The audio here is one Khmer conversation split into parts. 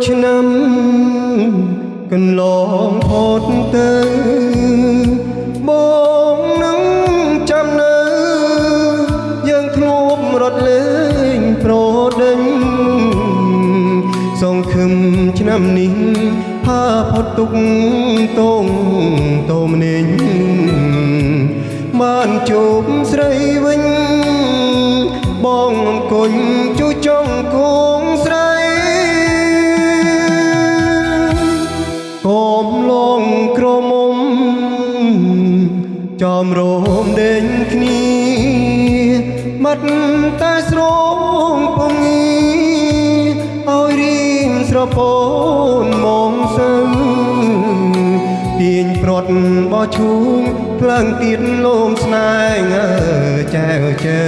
ឆ្នាំកន្លងផុតទៅបងនឹងចាំនៅយើងធ្លាប់រត់លេងប្រដេញសងខឹមឆ្នាំនេះផាផុតទុកតងតោម្នេញបានជួបស្រីវិញបងអង្គុយជួយចង់គងស្រីកុំលងក្រមុំចំរោមដេញគ្នាបាត់តែស្រងពងឲ្យរៀងស្រពោនមកសើទាញព្រាត់បោះឈូងផ្លឹងទៀតលោមស្នេហ៍ចែវជើ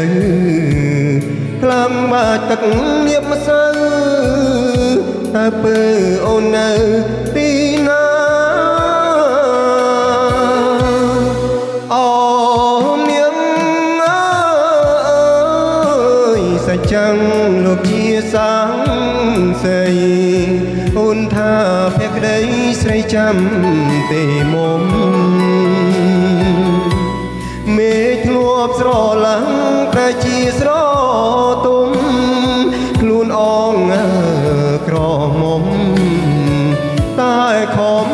ខ្លាំងបាច់ទឹកលៀបម្សៅតែពើអូននៅទីណាអូនាងអើយសច្ចាំងលោកជាសាំងស្រីអូនថាភក្តីស្រីចាំទេមុំមេធ្លាប់ស្រឡាំងតែជាស្រទុំខ្លួនអងក្រមុំតែខំ